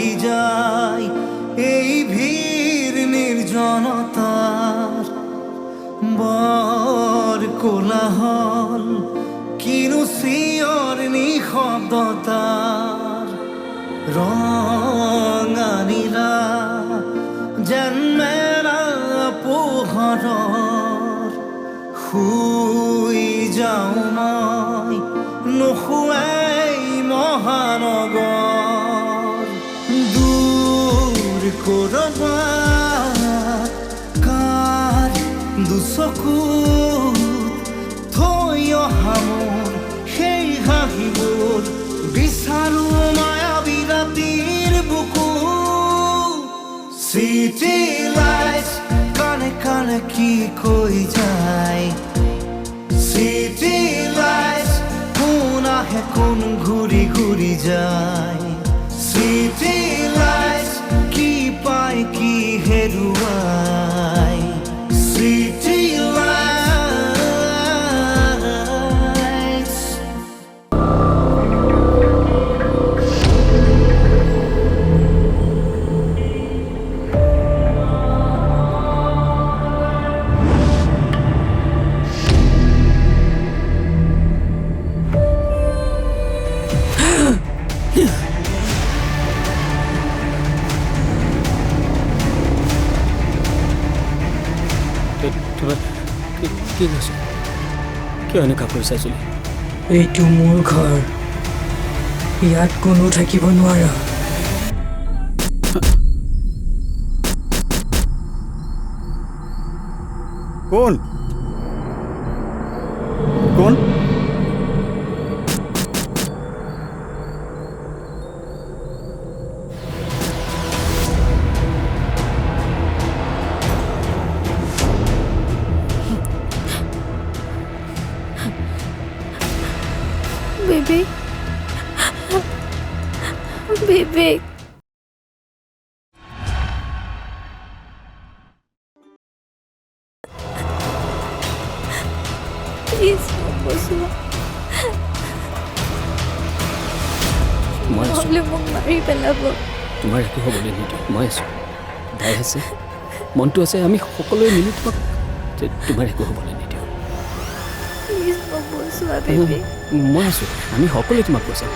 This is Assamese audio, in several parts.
বহি যায় এই ভিড় নিৰ্জনতাৰ বৰ কোলাহল কিনো চিঞৰ নিশব্দতাৰ ৰঙানীলা যেন মেৰা পোহৰৰ শুই যাওঁ মই নুশুৱাই মহানগৰ দূৰ কৰবাত কাৰ দুচকুত থৈ অহা মোৰ সেই হাঁহিবোৰ বিচাৰো মায়াবী ৰাতিৰ বুকু চিটি লাইটছ কাণে কাণে কি কৈ যায় চিটি লাইটছ কোন আহে কোন ঘূৰি ঘূৰি যায় চিটি লাইটছ কি পায় কি হেৰুৱাই চিটি লাইটছ কি কৈছে কিয় এনেকুৱা কৰিছা চুলি এইটো মোৰ ঘৰ ইয়াত কোনো থাকিব নোৱাৰা কোন কোন Bebek. Bebek. Please, বসুৱা মই আছোঁ নহ'লে মোক মাৰি পেলাব তোমাৰ একো হ'বলৈ নিদিওঁ মই আছোঁ দাই আছে মনটো আছে আমি সকলোৱে মিলি তোমাক তোমাৰ একো হ'বলৈ নিদিওঁ প্লিজ মোক বসুৱা বেবী মই আছোঁ আমি সকলোৱে তোমাক কৈছোঁ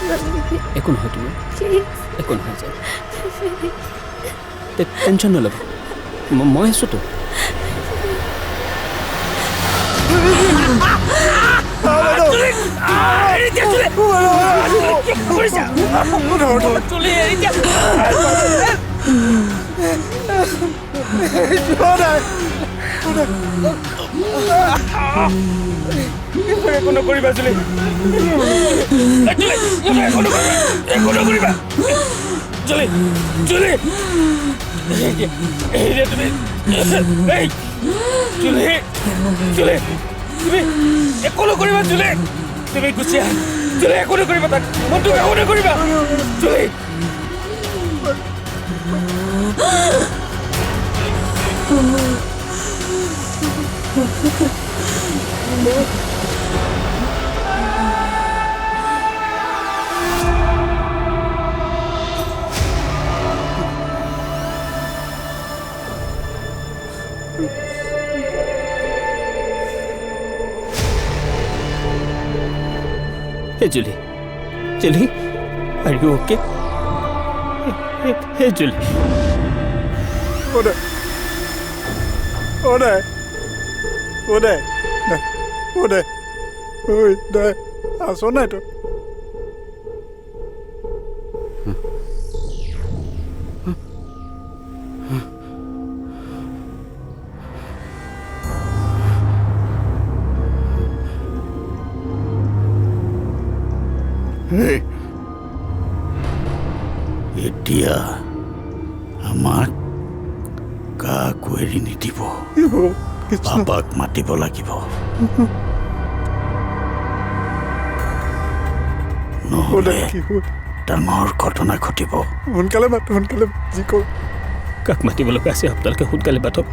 বেবী একো নহয় তুমি প্লিজ একো নহয় যায় টেনশ্যন নল'বা মই আছোঁতো একো নকৰিবা জুলি একো নকৰিবা জুলি জুলি তুমি জুলি জুলি তুমি একো নকৰিবা জুলি তুমি গুচি আহা জুলি একো নকৰিবা তাক মনটো একো নকৰিবা জুলি Hey, Julie. Julie, are you okay? Hey, Julie. Ode. Ode. Ode. Ode. Oi, dai. Aso নাই তো. এতিয়া আমাক কাকো এৰি নিদিব পাপাক মাতিব লাগিব নহ'লে ডাঙৰ ঘটনা ঘটিব সোনকালে মাত সোনকালে যি কৰো কাক মাতিব লগা আছে আপোনালোকে সোনকালে মাতক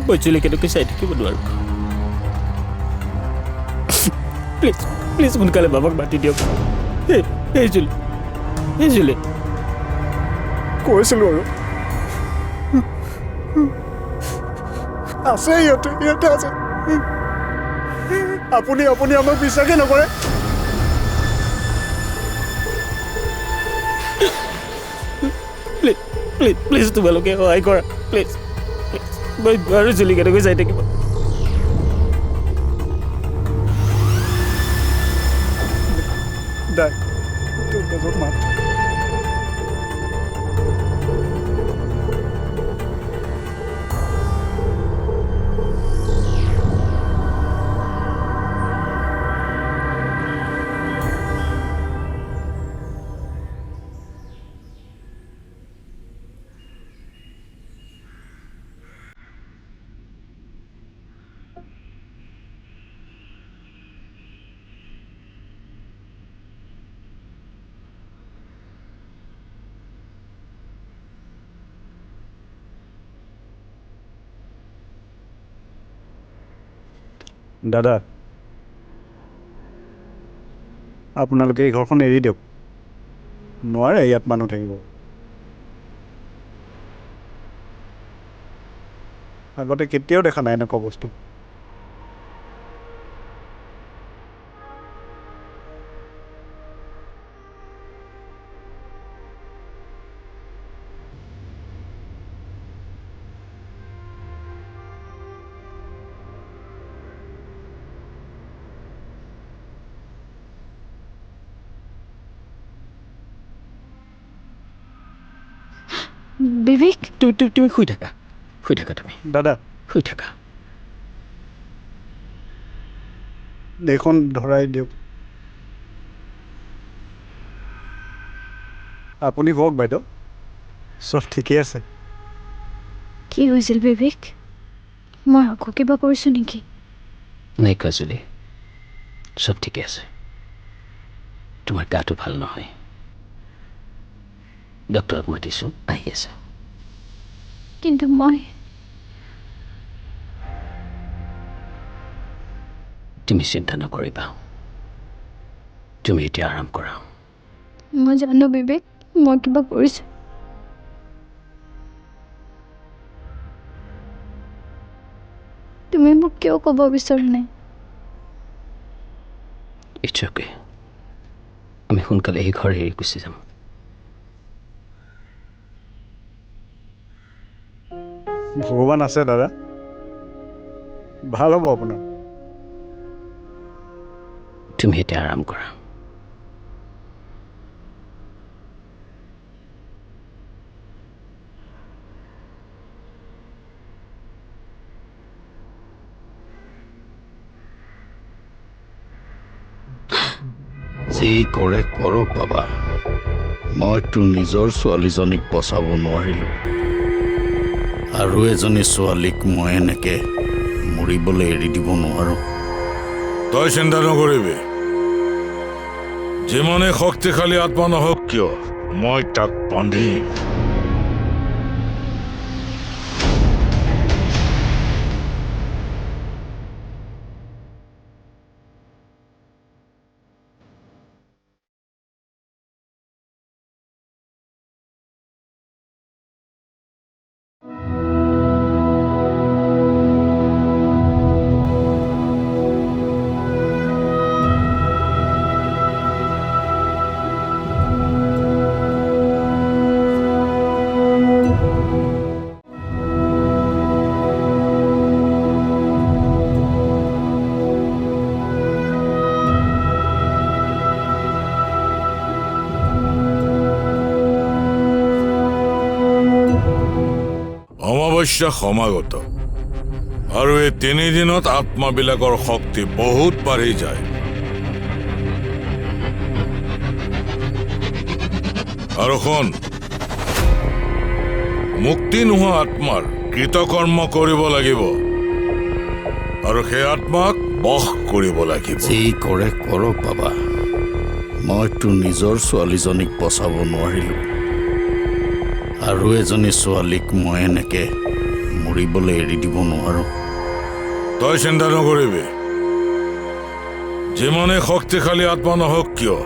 মই জুলিকেটোকে চাই থাকিব নোৱাৰো প্লিজ প্লিজ সোনকালে বাবাক মাতি দিয়ক এই জুলি কৈছিলোঁ আৰু আছে ইয়াতে আছে আপুনি আমাক বিশ্বাসেই নকৰে প্লিজ তোমালোকে সহায় কৰা প্লিজ মই আৰু চলি কেনেকৈ যাই থাকিব দাই তোৰ বেজত মাত দাদা আপোনালোকে এই ঘৰখন এৰি দিয়ক নোৱাৰে ইয়াত মানুহ থাকিব আগতে কেতিয়াও দেখা নাই এনেকুৱা বস্তু বিবেক তুমি শুই থাকা তুমি দাদা শুই থাকা এইখন ধৰাই দিয়ক আপুনি কওক বাইদেউ চব ঠিকেই আছে কি হৈছিল বিবেক মই আকৌ কিবা কৰিছোঁ নেকি নাই কাজুলি চব ঠিকে আছে তোমাৰ গাটো ভাল নহয় ডক্টৰক মাতিছোঁ আহি আছে কিন্তু মই তুমি চিন্তা নকৰিবা তুমি এতিয়া আৰাম কৰা মই জানো বিবেক মই কিবা কৰিছোঁ তুমি মোক কিয় ক'ব বিচৰা নাই ইটছ অ'কে আমি সোনকালে এই ঘৰ এৰি গুচি যাম ভগৱান আছে দাদা ভাল হ'ব আপোনাৰ তুমি এতিয়া আৰাম কৰা যি কৰে কৰক বাবা মইতো নিজৰ ছোৱালীজনীক বচাব নোৱাৰিলোঁ আৰু এজনী ছোৱালীক মই এনেকে মৰিবলৈ এৰি দিব নোৱাৰোঁ তই চিন্তা নকৰিবি যিমানে শক্তিশালী আত্মা নহওক কিয় মই তাক বান্ধিম অমাৱস্যা সমাগত আৰু এই 3 দিনত আত্মাবিলাকৰ শক্তি বহুত বাঢ়ি যায় আৰু শুন মুক্তি নোহোৱা আত্মাৰ কৃতকৰ্ম কৰিব লাগিব আৰু সেই আত্মাক বশ কৰিব লাগিব যি কৰে কৰক বাবা মইতো নিজৰ ছোৱালীজনীক বচাব নোৱাৰিলোঁ আৰু এজনী ছোৱালীক মই এনেকে মৰিবলৈ এৰি দিব নোৱাৰোঁ তই চিন্তা নকৰিবি যিমানে শক্তিশালী আত্মা নহওক কিয়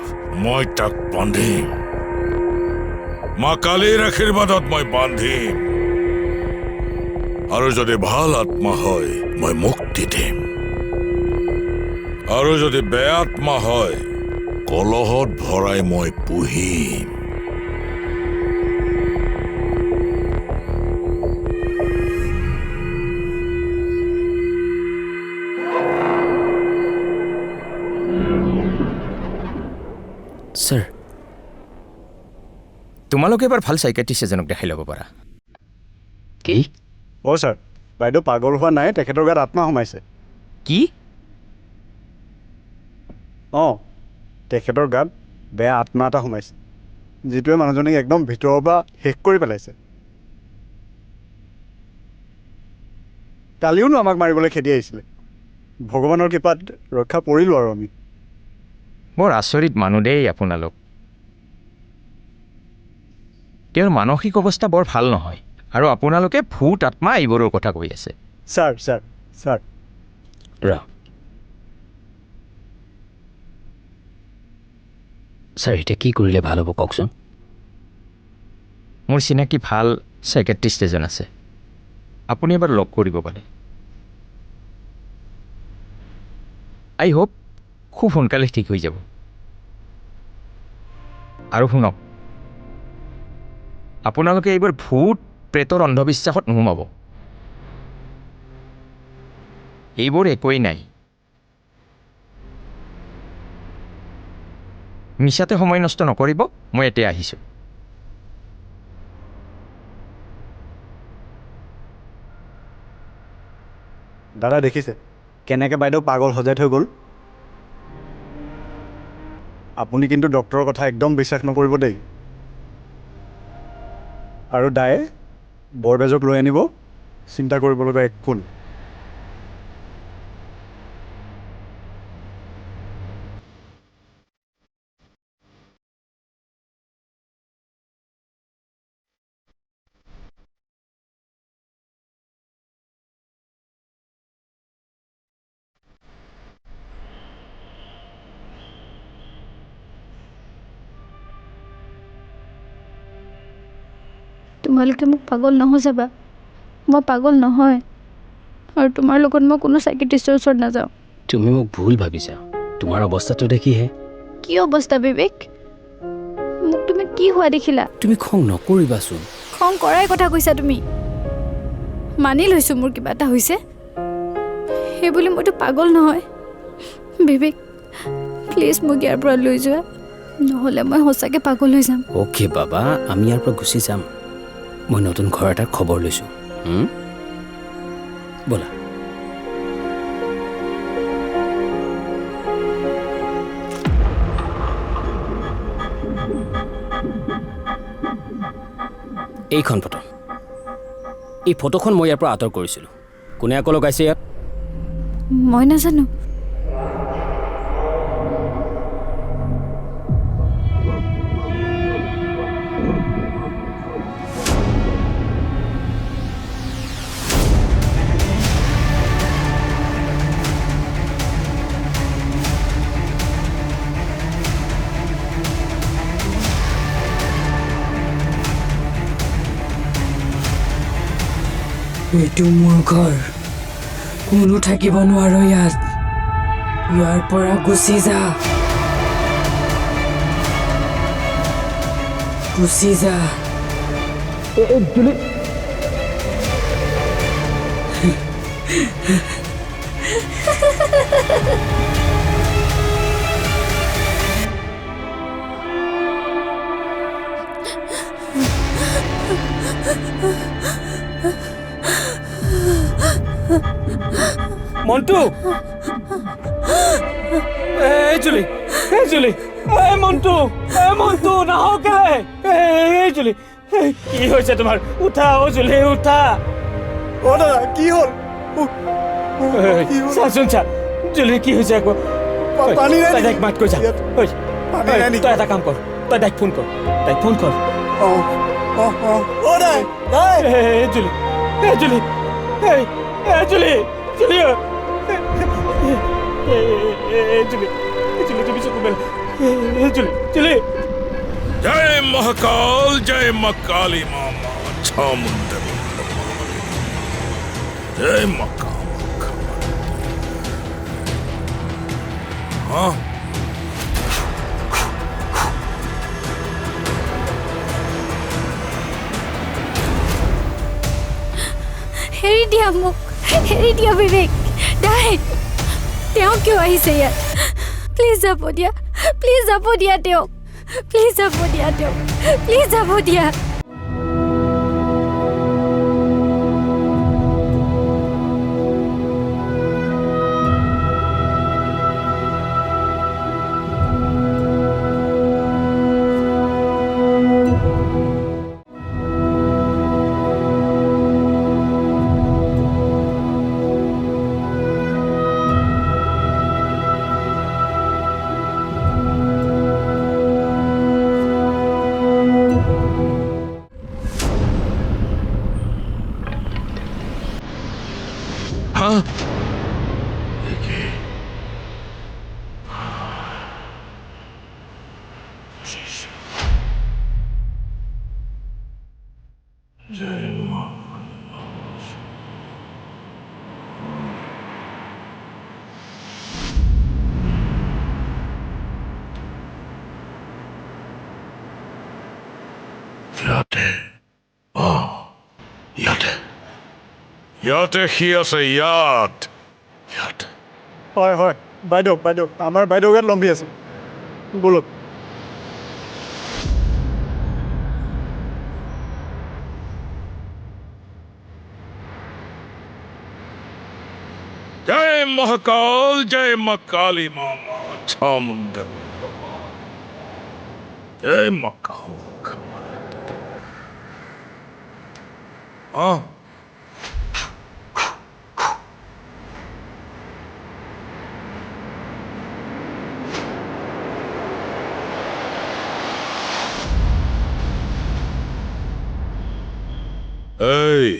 মই তাক বান্ধিম মা কালীৰ আশীৰ্বাদত মই বান্ধিম আৰু যদি ভাল আত্মা হয় মই মুক্তি দিম আৰু যদি বেয়া আত্মা হয় কলহত ভৰাই মই পুহিম ছাৰ তোমালোকে এবাৰ ভাল চাইকেট্ৰিষ্ট এজনক দেখাই ল'ব পাৰা কি অ' ছাৰ বাইদেউ পাগল হোৱা নাই তেখেতৰ গাত আত্মা সোমাইছে কি অঁ তেখেতৰ গাত বেয়া আত্মা এটা সোমাইছে যিটোৱে মানুহজনীক একদম ভিতৰৰ পৰা শেষ কৰি পেলাইছে কালিওনো আমাক মাৰিবলৈ খেদি আহিছিলে ভগৱানৰ কৃপাত ৰক্ষা পৰিলোঁ আৰু আমি বৰ আচৰিত মানুহ দেই আপোনালোক তেওঁৰ মানসিক অৱস্থা বৰ ভাল নহয় আৰু আপোনালোকে ভূত আত্মা এইবোৰৰ কথা কৈ আছে ছাৰ ছাৰ ছাৰ ৰ ছাৰ এতিয়া কি কৰিলে ভাল হ'ব কওকচোন মোৰ চিনাকি ভাল চাইকেট্ৰিষ্ট এজন আছে আপুনি এবাৰ লগ কৰিব পাৰে আই হোপ খুব সোনকালে ঠিক হৈ যাব আৰু শুনক আপোনালোকে এইবোৰ ভূত প্ৰেতৰ অন্ধবিশ্বাসত নোসোমাব এইবোৰ একোৱেই নাই মিছাতে সময় নষ্ট নকৰিব মই এতিয়া আহিছোঁ দাদা দেখিছে কেনেকৈ বাইদেউ পাগল সজাই থৈ গ'ল আপুনি কিন্তু ডক্টৰৰ কথা একদম বিশ্বাস নকৰিব দেই আৰু দায়ে বৰবেজক লৈ আনিব চিন্তা কৰিবলগীয়া একো নাই তোমালোকে মোক পাগল নহজাবা মই পাগল নহয় আৰু তোমাৰ লগত মই কোনো চাইকেট্ৰিষ্টৰ ওচৰত নাযাওঁ তুমি মোক ভুল ভাবিছা তোমাৰ অৱস্থাটো দেখিহে কি অৱস্থা বিবেক মোক তুমি কি হোৱা দেখিলা তুমি খং নকৰিবাচোন খং কৰাই কথা কৈছা তুমি মানি লৈছোঁ মোৰ কিবা এটা হৈছে সেইবুলি মইতো পাগল নহয় বিবেক প্লিজ মোক ইয়াৰ পৰা লৈ যোৱা নহ'লে মই সঁচাকৈ পাগল হৈ যাম অ'কে বাবা আমি ইয়াৰ পৰা গুচি যাম মই নতুন ঘৰ এটাৰ খবৰ লৈছোঁ ব'লা এইখন ফটো এই ফটোখন মই ইয়াৰ পৰা আঁতৰ কৰিছিলোঁ কোনে আকৌ লগাইছে ইয়াত মই নাজানো এইটো মোৰ ঘৰ কোনো থাকিব নোৱাৰ ইয়াত ইয়াৰ পৰা গুচি যা গুচি যা মন্টু এই জুলি মন্টু নাহো কেলে এই জুলি কি হৈছে তোমাৰ উঠা অ' জুলি উঠা অ' দাদা কি হ'ল চাচোন চা জুলি কি হৈছে আকৌ পানী নাই তই তাইক মাত কৈ যা তই এটা কাম কৰ তই তাইক ফোন কৰ জুলি তুমি চকু মেলা জুলি জয় মহাকাল জয় মা কালী মামা চামুণ্ডা জয় মা কামাখ্যা হ্যাঁ হেৰি দিয়া মোক হেৰি দিয়া বিবেক দাই তেওঁ কিয় আহিছে ইয়াত প্লিজ যাব দিয়া প্লিজ যাব দিয়া তেওঁক প্লিজ যাব দিয়া তেওঁক প্লিজ যাব দিয়া ইয়াতে সি আছে ইয়াত হয় হয় বাইদেউ আমাৰ বাইদেউ গাত লম্বি আছে বলক জয় মহাকাল জয় মা কালী মামা চামুণ্ডা জয় মা কামাখ্যা হ্যাঁ এই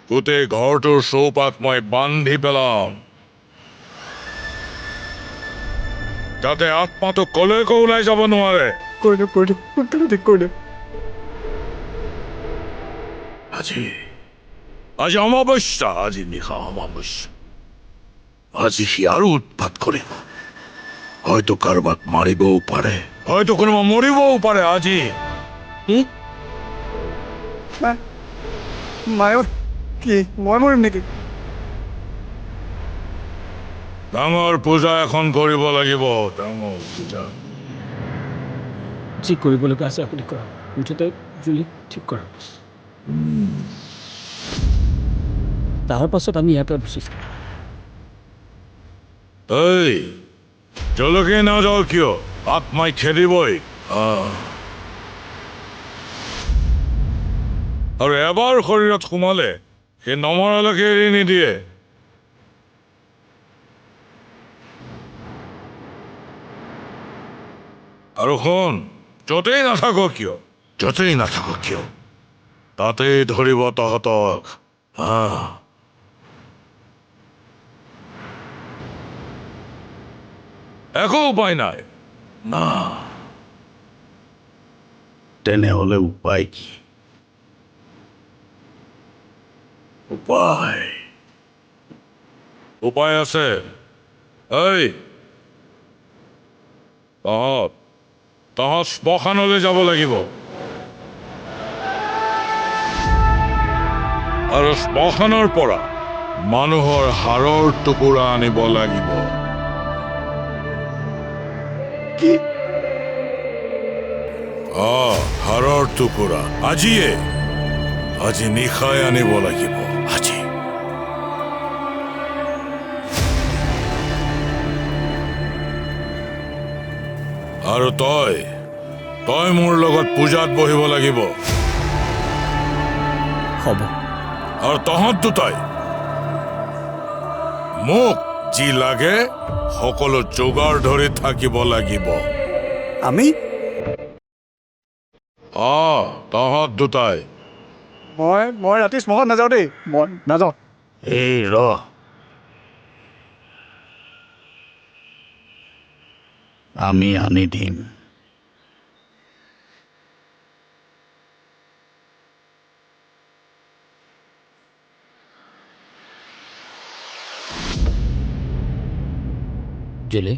গোটেই ঘৰটোৰ চৌপাত মই বান্ধি পেলাম যাতে আত্মাটো কলৈকো ওলাই যাব নোৱাৰে কৰি দিয়ক সোনকালে ঠিক কৰি দিয়ক আজি অমাৱস্যা আজি নিশা অমাৱস্যা আজি সি আৰু উৎপাত কৰিব হয়তো কাৰোবাক মাৰিবও পাৰে হয়তো কোনোবা মৰিবও পাৰে আজি মায়ত কি মই মৰিম নেকি ডাঙৰ পূজা এখন কৰিব লাগিব ডাঙৰ পূজা যি কৰিবলগা আছে আপুনি কৰক মুঠতে জুলি ঠিক কৰক তাৰ পাছত আমি ইয়াৰ পৰা গুচি যাম এই জলকে নাযাও কিয় আত্মাই খেদিবই আৰু এবাৰ শৰীৰত সোমালে সেই নমৰালৈকে এৰি নিদিয়ে আৰু শুন য'তেই নাথাকক কিয় তাতেই ধৰিব তহঁতক একো উপায় নাই না তেনেহ'লে উপায় কি উপায় আছে এই তহঁত শ্মশানলৈ যাব লাগিব আৰু শ্মশানৰ পৰা মানুহৰ হাড়ৰ টুকুৰা আনিব লাগিব কি হাড়ৰ টুকুৰা আজি নিশাই আনিব লাগিব আজি আৰু তই মোৰ লগত পূজাত বহিব লাগিব হ'ব আৰু তহঁত দুটাই মোক যি লাগে সকলো যোগাৰ ধৰি থাকিব লাগিব আমি তহঁত দুটাই মই ৰাতি শ্মশান নাযাওঁ দেই মই নাযাওঁ এই আমি আনি দিম জুলি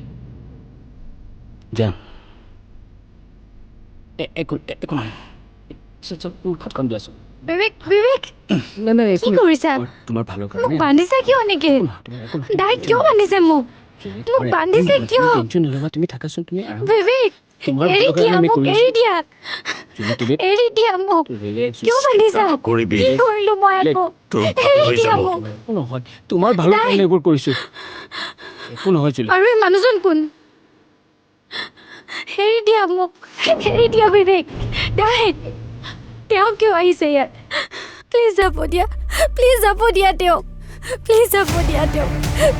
যাম একো নহয় হাতখন দিয়াচোন বিবেক বিবেক নাই নাই কি কৰিছা তোমাৰ ভালৰ মোক কাৰণে বান্ধিছা কিয় এনেকে দাই কিয় বান্ধিছে মোক মোক বান্ধিছে কিয় টেনশ্যন নল'বা তুমি থাকাচোন তুমি বিবেক তোমাৰ এৰি ভালৰ কাৰণে দিয়া আমি মোক কৰি এৰি দিয়া জুলি তুমি এৰি দিয়া মোক কিয় বান্ধিছা কৰিবি কি কৰিলো মই আকৌ তোৰ এৰি হৈ দিয়া যাব মোক একো নহয় তোমাৰ ভালৰ কাৰণে এইবোৰ কৰিছোঁ একো নহয় জুলি আৰু এই মানুহজন কোন এৰি দিয়া মোক এৰি দিয়া বিবেক দাই তেওঁ কিয় আহিছে ইয়াত প্লিজ যাব দিয়া প্লিজ যাব দিয়া তেওঁক প্লিজ যাব দিয়া তেওঁক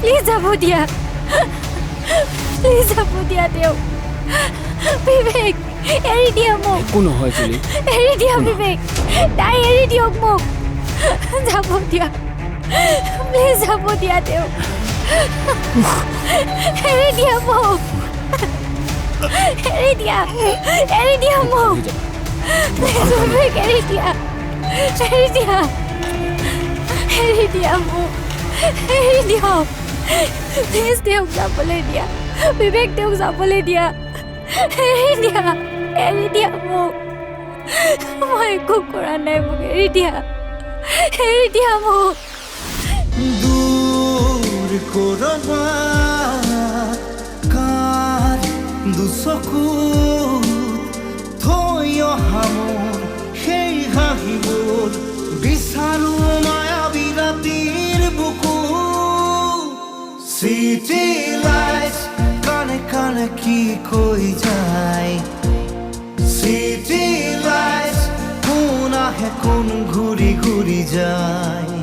প্লিজ যাব দিয়া প্লিজ যাব দিয়া তেওঁক বিবেক এৰি দিয়া মোক একো নহয় জুলি এৰি দিয়া বিবেক তাই এৰি দিয়ক মোক যাব দিয়া প্লিজ যাব দিয়া তেওঁক এৰি দিয়া মোক এৰি দিয়া মোক প্লিজ বিবেক এৰি দিয়া মোক এৰি দিয়ক প্লিজ তেওঁক যাবলৈ দিয়া বিবেক তেওঁক যাবলৈ দিয়া এৰি দিয়া মোক মই একো কৰা নাই মোক এৰি দিয়া মোক দূৰ কৰবাত কাত দুচকুত থৈ অহা মোৰ সেই হাঁহিবোৰ বিচাৰো মায়াবী ৰাতিৰ বুকু চিটি লাইটছ কাণে কাণে কি কৈ যায় চিটি লাইটছ কোন আহে কোন ঘূৰি ঘূৰি যায়